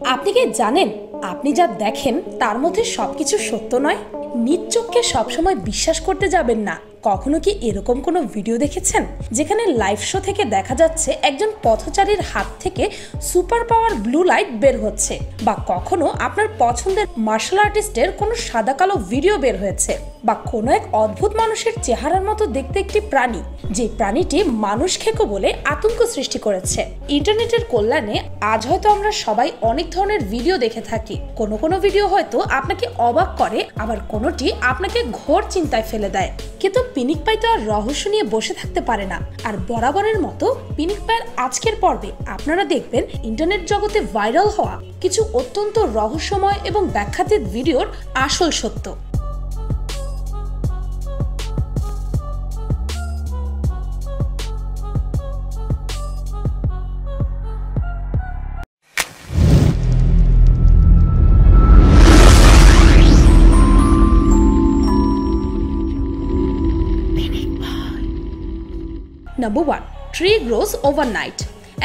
আপনি কি জানেন আপনি যা দেখেন তার মধ্যে সবকিছু সত্য নয়? নিজ চোখকে সবসময় বিশ্বাস করতে যাবেন না। কখনো কি এরকম কোনো ভিডিও দেখেছেন যেখানে লাইভ শো থেকে দেখা যাচ্ছে একজন পথচারীর হাত থেকে সুপার পাওয়ার ব্লু লাইট বের হচ্ছে, বা কখনো আপনার পছন্দের মার্শাল আর্টিস্টের কোনো সাদা কালো ভিডিও বের হয়েছে, বা কোনো এক অদ্ভুত মানুষের চেহারার মতো দেখতে একটি প্রাণী, যে প্রাণীটি মানুষ খেকো বলে আতঙ্ক সৃষ্টি করেছে। ইন্টারনেটের কল্যাণে আজ হয়তো আমরা সবাই অনেক ধরনের ভিডিও দেখে থাকি। কোনো ভিডিও হয়তো আপনাকে অবাক করে, আবার কোনোটি আপনাকে ঘোর চিন্তায় ফেলে দেয়। কিন্তু পিনিক পাই তো আর রহস্য নিয়ে বসে থাকতে পারে না। আর বরাবরের মতো পিনিক পাইয়ের আজকের পর্বে আপনারা দেখবেন ইন্টারনেট জগতে ভাইরাল হওয়া কিছু অত্যন্ত রহস্যময় এবং ব্যাখ্যাতীত ভিডিওর আসল সত্য। Number 1, tree gross overnight.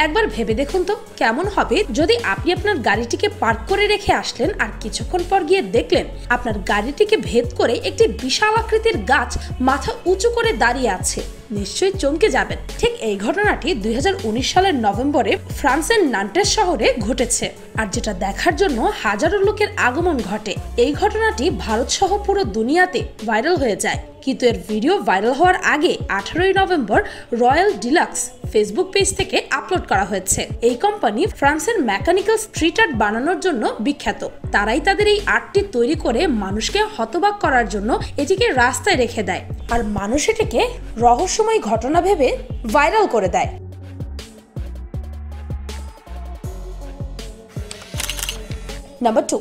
একবার ভেবে দেখুন তো কেমন হবে যদি আপনি আপনার গাড়িটিকে পার্ক করে রেখে আসলেন আর কিছুক্ষণ পর গিয়ে দেখলেন আপনার গাড়িটিকে ভেদ করে একটি বিশাল আকৃতির গাছ মাথা উঁচু করে দাঁড়িয়ে আছে। নিশ্চয়ই চমকে যাবেন। ঠিক এই ঘটনাটি 2019 সালের নভেম্বরে ফ্রান্সের নান্টেস শহরে ঘটেছে, আর যেটা দেখার জন্য হাজারো লোকের আগমন ঘটে। এই ঘটনাটি ভারত সহ পুরো দুনিয়াতে ভাইরাল হয়ে যায়। কিন্তু এর ভিডিও ভাইরাল হওয়ার আগে 18 November royal deluxe Facebook page থেকে আপলোড করা হয়েছে। এই কোম্পানি ফ্রান্সের মেকানিক্যাল স্ট্রিট আর্ট বানানোর জন্য বিখ্যাত। তারাই তাদের এই আর্টটি তৈরি করে মানুষকে হতবাক করার জন্য এটিকে রাস্তায় রেখে দেয়, আর মানুষ এটিকে রহস্যময় ঘটনা ভেবে ভাইরাল করে দেয়। Number 2,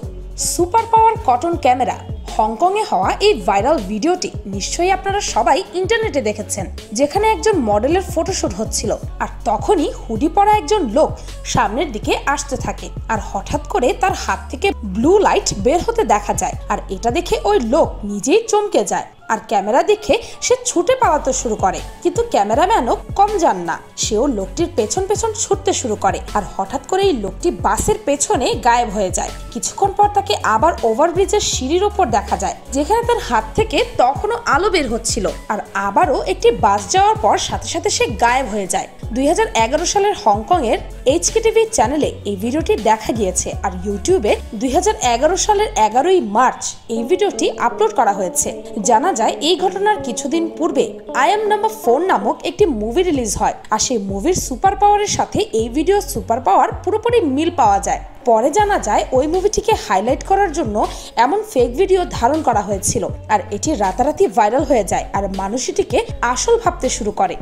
super power cotton camera. হংকংয়ে হওয়া এই ভাইরাল ভিডিওটি নিশ্চয়ই আপনারা সবাই ইন্টারনেটে দেখেছেন, যেখানে একজন মডেলের ফটোশুট হচ্ছিল, আর তখনই হুডি পরা একজন লোক সামনের দিকে আসতে থাকে, আর হঠাৎ করে তার হাত থেকে ব্লু লাইট বের হতে দেখা যায়। আর এটা দেখে ওই লোক নিজেই চমকে যায়, আর ক্যামেরা দেখে সে ছুটে পালাতে শুরু করে। কিন্তু ক্যামেরাম্যানও কম যান না, সেও লোকটির পেছন পেছন ছুটতে শুরু করে, আর হঠাৎ করে এই লোকটি বাসের পেছনে গায়েব হয়ে যায়। কিছুক্ষণ পর তাকে আবার ওভারব্রিজের সিঁড়ির ওপর দেখা যায়, যেখানে তার হাত থেকে তখনও আলো বের হচ্ছিল, আর আবারও একটি বাস যাওয়ার পর সাথে সাথে সে গায়েব হয়ে যায়। 2011 সালের হংকং এর HKTV চ্যানেলে এই ভিডিওটি দেখা গিয়েছে, আর ইউটিউবে 2011 সালের 11ই মার্চ এই ভিডিওটি আপলোড করা হয়েছে। জানা যায় এই ঘটনার কিছুদিন পূর্বে আই এম নাম্বার 4 নামক একটি মুভি রিলিজ হয়, আর সেই মুভির সুপার পাওয়ারের সাথে এই ভিডিও সুপার পাওয়ার পুরোপুরি মিল পাওয়া যায়। পরে জানা যায় ওই মুভিটিকে হাইলাইট করার জন্য এমন ফেক ভিডিও ধারণ করা হয়েছিল, আর এটি রাতারাতি ভাইরাল হয়ে যায়, আর মানুষ এটিকে আসল ভাবতে শুরু করে।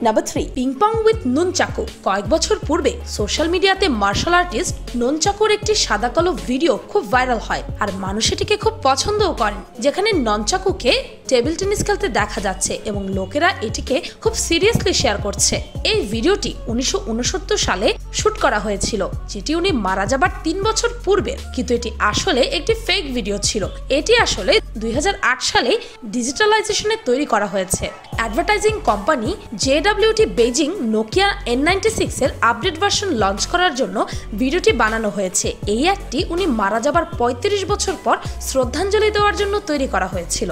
Number 3, ping pong with nunchaku. কয়েক বছর পূর্বে সোশ্যাল মিডিয়াতে মার্শাল আর্টিস্ট নুনচাকুর একটি সাদা কালো ভিডিও খুব ভাইরাল হয়, আর মানুষ এটিকে খুব পছন্দও করেন, যেখানে নুনচাকুকে টেবিল টেনিস খেলতে দেখা যাচ্ছে এবং লোকেরা এটিকে খুব সিরিয়াসলি শেয়ার করছে। এই ভিডিওটি 1969 সালে শুট করা হয়েছিল, যেটি উনি মারা যাবার 3 বছর পূর্বে, কিন্তু এটি আসলে একটি ফেক ভিডিও ছিল। এটি আসলে 2008 সালে ডিজিটালাইজেশনে তৈরি করা হয়েছে। Advertising company JWT Beijing Nokia N96 এর আপডেট ভার্সন লঞ্চ করার জন্য ভিডিওটি বানানো হয়েছে। এই অ্যাডটি উনি মারা যাবার 35 বছর পর শ্রদ্ধাঞ্জলি দেওয়ার জন্য তৈরি করা হয়েছিল।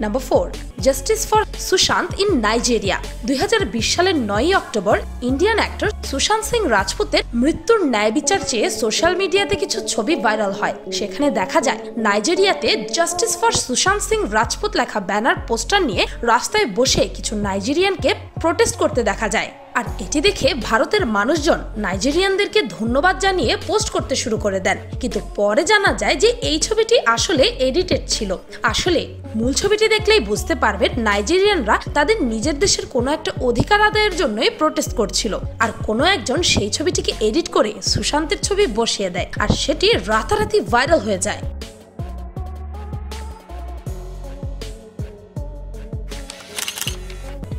Number 4, justice for Sushant in Nigeria. 2020 সালের 9 অক্টোবর ইন্ডিয়ান অ্যাক্টর সুশান্ত সিং রাজপুতের মৃত্যুর ন্যায় বিচার চেয়ে সোশ্যাল মিডিয়াতে কিছু ছবি ভাইরাল হয়। সেখানে দেখা যায় নাইজেরিয়াতে জাস্টিস ফর সুশান্ত সিং রাজপুত লেখা ব্যানার পোস্টার নিয়ে রাস্তায় বসে কিছু নাইজেরিয়ানকে প্রোটেস্ট করতে দেখা যায়। আর এটি দেখে ভারতের মানুষজন নাইজেরিয়ানদেরকে ধন্যবাদ জানিয়ে পোস্ট করতে শুরু করে দেন, কিন্তু পরে জানা যায় যে এই ছবিটি আসলে এডিটেড ছিল। আসলে মূল ছবিটি দেখলেই বুঝতে পারবেন নাইজেরিয়ানরা তাদের নিজের দেশের কোনো একটা অধিকার আদায়ের জন্যই প্রোটেস্ট করছিল, আর কোনো একজন সেই ছবিটিকে এডিট করে সুশান্তের ছবি বসিয়ে দেয়, আর সেটি রাতারাতি ভাইরাল হয়ে যায়।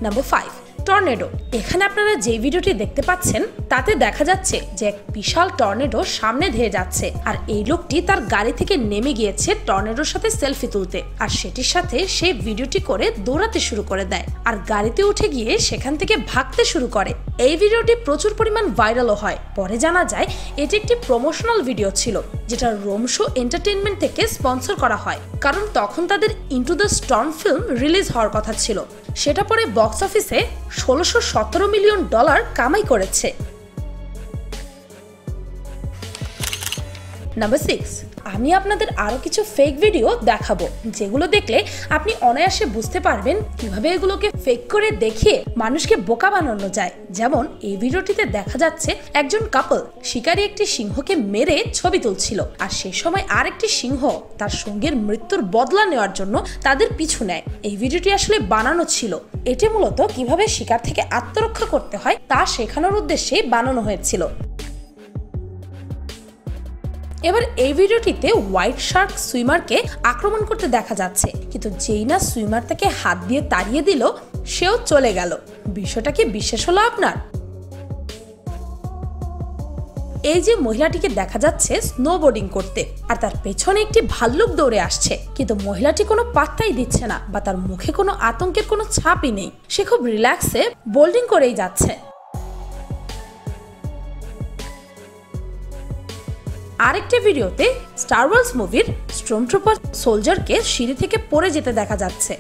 Number 5, tornado. এখানে আপনারা যে ভিডিওটি দেখতে পাচ্ছেন তাতে দেখা যাচ্ছে যে এক বিশাল টর্নেডো সামনে ধেয়ে যাচ্ছে, আর এই লোকটি তার গাড়ি থেকে নেমে গিয়েছে টর্নেডোর সাথে সেলফি তুলতে, আর সেটির সাথে সে ভিডিওটি করে দৌড়াতে শুরু করে দেয় আর গাড়িতে উঠে গিয়ে সেখান থেকে ভাগতে শুরু করে। এই ভিডিওটি প্রচুর পরিমাণ ভাইরালও হয়। পরে জানা যায় এটি একটি প্রমোশনাল ভিডিও ছিল যেটা রোম শো এন্টারটেইনমেন্ট থেকে স্পন্সর করা হয়, কারণ তখন তাদের into the storm film release হওয়ার কথা ছিল। সেটা পরে বক্স অফিসে $1617 মিলিয়ন কামাই করেছে। নাম্বার 6, আমি আপনাদের আরো কিছু ফেক ভিডিও দেখাবো যেগুলো দেখলে আপনি অনায়াসে বুঝতে পারবেন কিভাবে এগুলোকে ফেক করে দেখিয়ে মানুষকে বোকা বানানো যায়। যেমন এই ভিডিওটিতে দেখা যাচ্ছে একজন কাপল শিকারী একটি সিংহকে মেরে ছবি তুলছিল, আর সেই সময় আরেকটি সিংহ তার সঙ্গীর মৃত্যুর বদলা নেওয়ার জন্য তাদের পিছু নেয়। এই ভিডিওটি আসলে বানানো ছিল। এটি মূলত কিভাবে শিকার থেকে আত্মরক্ষা করতে হয় তা শেখানোর উদ্দেশ্যে বানানো হয়েছিল। এবার এই ভিডিওটিতে হোয়াইট শার্ক সুইমারকে আক্রমণ করতে দেখা যাচ্ছে, কিন্তু যেই না সুইমার তাকে হাত দিয়ে তাড়িয়ে দিল সেও চলে গেল। বিষয়টা কি বিশ্বাস হলো আপনার? এই যে মহিলাটিকে দেখা যাচ্ছে স্নোবোর্ডিং করতে, আর তার পেছনে একটি ভাল্লুক দৌড়ে আসছে, কিন্তু মহিলাটি কোনো পাত্তাই দিচ্ছে না বা তার মুখে কোনো আতঙ্কের কোনো ছাপই নেই। সে খুব রিল্যাক্সে বোল্ডিং করেই যাচ্ছে। আরেকটি ভিডিওতে স্টার ওয়ার্স মুভির স্টর্ম ট্রুপার সোলজারকে সিঁড়ি থেকে পড়ে যেতে দেখা যাচ্ছে।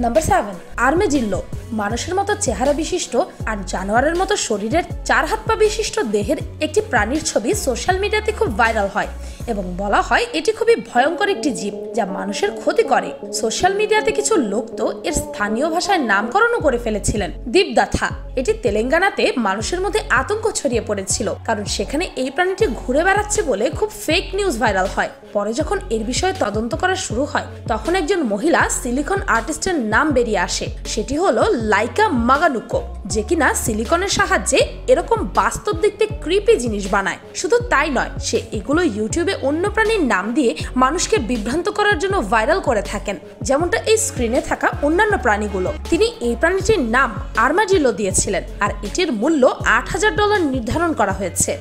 নাম্বার 7, আর্মেজিল্লো। মানুষের মতো চেহারা বিশিষ্ট আর জানোয়ারের মতো শরীরের 4 হাত পা বিশিষ্ট দেহের একটি প্রাণীর ছবি সোশ্যাল মিডিয়াতে খুব ভাইরাল হয় এবং বলা হয় এটি খুবই ভয়ঙ্কর একটি জীব যা মানুষের ক্ষতি করে। সোশ্যাল মিডিয়াতে কিছু লোক তো এর স্থানীয় ভাষায় নামকরণও করে ফেলেছিলেন দীপদাথা। এটি তেলেঙ্গানাতে মানুষের মধ্যে আতঙ্ক ছড়িয়ে পড়েছিল, কারণ সেখানে এই প্রাণীটি ঘুরে বেড়াচ্ছে বলে খুব ফেক নিউজ ভাইরাল হয়। পরে যখন এর বিষয়ে তদন্ত করা শুরু হয় তখন একজন মহিলা সিলিকন আর্টিস্টের নাম বেরিয়ে আসে। সেটি হলো লাইকা মাগানুকো, যে কিনা সিলিকনের সাহায্যে এরকম বাস্তব দেখতে ক্রিপি জিনিস বানায়। শুধু তাই নয়, সে এগুলো ইউটিউবে অন্য প্রাণীর নাম দিয়ে মানুষকে বিভ্রান্ত করার জন্য ভাইরাল করে থাকেন, যেমনটা এই স্ক্রিনে থাকা অন্যান্য প্রাণীগুলো। তিনি এই প্রাণীটির নাম আর্মাজিলো দিয়েছিলেন, আর এটির মূল্য $8000 নির্ধারণ করা হয়েছে।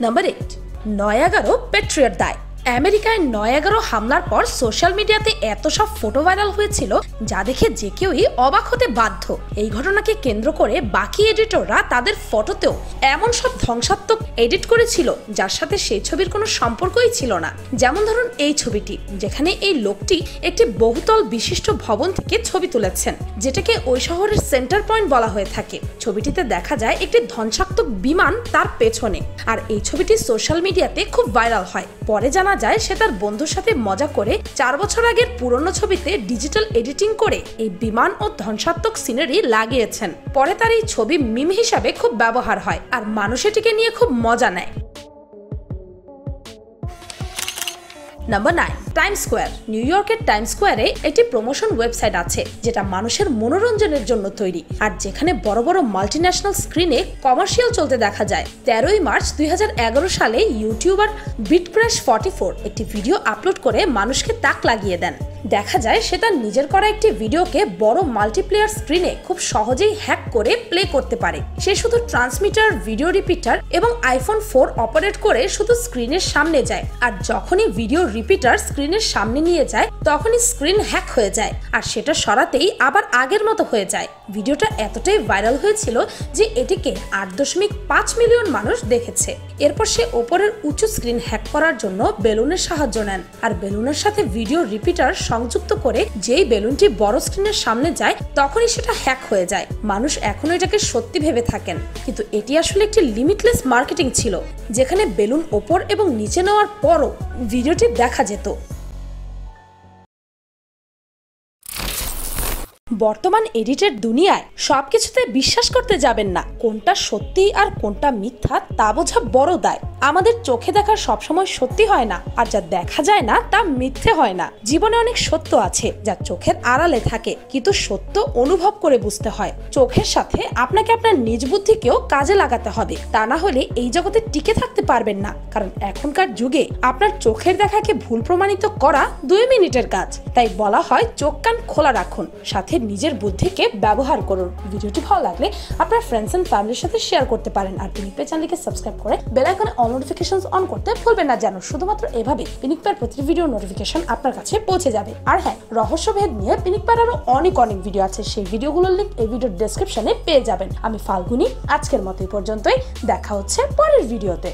নাম্বার 8, 9/11 প্যাট্রিয়ট দায়। আমেরিকায় 9/11 হামলার পর সোশ্যাল মিডিয়াতে এত সব ফটো ভাইরাল হয়েছিল যা দেখে যে কেউই অবাক হতে বাধ্য। এই ঘটনাকে কেন্দ্র করে বাকি এডিটররা তাদের ফটোতেও এমন সব ধ্বংসাত্মক এডিট করেছিল যার সাথে সেই ছবির কোনো সম্পর্কই ছিল না। যেমন ধরুন এই ছবিটি, যেখানে এই লোকটি একটি বহুতল বিশিষ্ট ভবন থেকে ছবি তুলেছেন, যেটাকে ওই শহরের সেন্টার পয়েন্ট বলা হয়ে থাকে। ছবিটিতে দেখা যায় একটি ধ্বংসাত্মক বিমান তার পেছনে, আর এই ছবিটি সোশ্যাল মিডিয়াতে খুব ভাইরাল হয়। পরে জানা যায় সে তার বন্ধুর সাথে মজা করে 4 বছর আগের পুরনো ছবিতে ডিজিটাল এডিটিং করে এই বিমান ও ধ্বংসাত্মক সিনারি লাগিয়েছেন। পরে তার এই ছবি মিম হিসাবে খুব ব্যবহার হয় আর মানুষ এটিকে নিয়ে খুব মজা নেয়। Number 9, time square. নিউ ইয়র্কের টাইম স্কোয়ারে একটি প্রমোশন ওয়েবসাইট আছে যেটা মানুষের মনোরঞ্জনের জন্য তৈরি, আর যেখানে বড় বড় মাল্টিন্যাশনাল স্ক্রিনে কমার্শিয়াল চলতে দেখা যায়। 13 মার্চ 2011 সালে ইউটিউবার বিটক্র্যাশ44 একটি ভিডিও আপলোড করে মানুষকে তাক লাগিয়ে দেন। দেখা যায় সে তার নিজের করা একটি ভিডিওকে বড় মাল্টিপ্লেয়ার স্ক্রিনে খুব সহজেই হ্যাক করে প্লে করতে পারে। সে শুধু ট্রান্সমিটার, ভিডিও রিপিটার এবং iPhone 4 অপারেট করে শুধু স্ক্রিনের সামনে যায়, আর যখনই ভিডিও রিপিটার স্ক্রিনের সামনে নিয়ে যায় তখনই স্ক্রিন হ্যাক হয়ে যায়, আর সেটা সরাতেই আবার আগের মতো হয়ে যায়। ভিডিওটা এতটাই ভাইরাল হয়েছিল যে এটিকে 8.5 মিলিয়ন মানুষ দেখেছে। এরপর সে ওপরের উঁচু স্ক্রিন হ্যাক করার জন্য বেলুনের সাহায্য নেন, আর বেলুনের সাথে ভিডিও রিপিটার সংযুক্ত করে যেই বেলুনটি বড় স্ক্রিনের সামনে যায় তখনই সেটা হ্যাক হয়ে যায়। মানুষ এখনো এটাকে সত্যি ভেবে থাকেন, কিন্তু এটি আসলে একটি লিমিটলেস মার্কেটিং ছিল, যেখানে বেলুন ওপর এবং নিচে নেওয়ার পরও ভিডিওটি দেখা যেত। বর্তমান এডিটের দুনিয়ায় সবকিছুতে বিশ্বাস করতে যাবেন না। কোনটা সত্যি আর কোনটা মিথ্যা তা বোঝা বড় দায়। আমাদের চোখে দেখা সবসময় সত্যি হয় না, আর যা দেখা যায় না তা মিথ্যে হয় না। জীবনে অনেক সত্য আছে যা চোখের আড়ালে থাকে, কিন্তু সত্য অনুভব করে বুঝতে হয়। চোখের সাথে আপনাকে আপনার নিজ বুদ্ধিকেও কাজে লাগাতে হবে, তা না হলে এই জগতে টিকে থাকতে পারবেন না। কারণ এখনকার যুগে আপনার চোখের দেখাকে ভুল প্রমাণিত করা 2 মিনিটের কাজ। তাই বলা হয় চোখ কান খোলা রাখুন, সাথে নিজের বুদ্ধিকে ব্যবহার করুন। ভিডিওটি ভালো লাগলে আপনার ফ্রেন্ডস এন্ড ফ্যামিলির সাথে শেয়ার করতে পারেন। আর পিনিক পে চ্যানেলকে সাবস্ক্রাইব করে বেল আইকনে অল নোটিফিকেশনস অন করতে ভুলবেন না, যেন শুধুমাত্র এভাবে পিনিক পের প্রতিটি ভিডিও নোটিফিকেশন আপনার কাছে পৌঁছে যাবে। আর হ্যাঁ, রহস্যভেদ নিয়ে পিনিক পের আরো অনেক ভিডিও আছে, সেই ভিডিওগুলোর লিংক এই ভিডিওর ডেসক্রিপশনে পেয়ে যাবেন। আমি ফাল্গুনি, আজকের মতো এই পর্যন্তই। দেখা হচ্ছে পরের ভিডিওতে।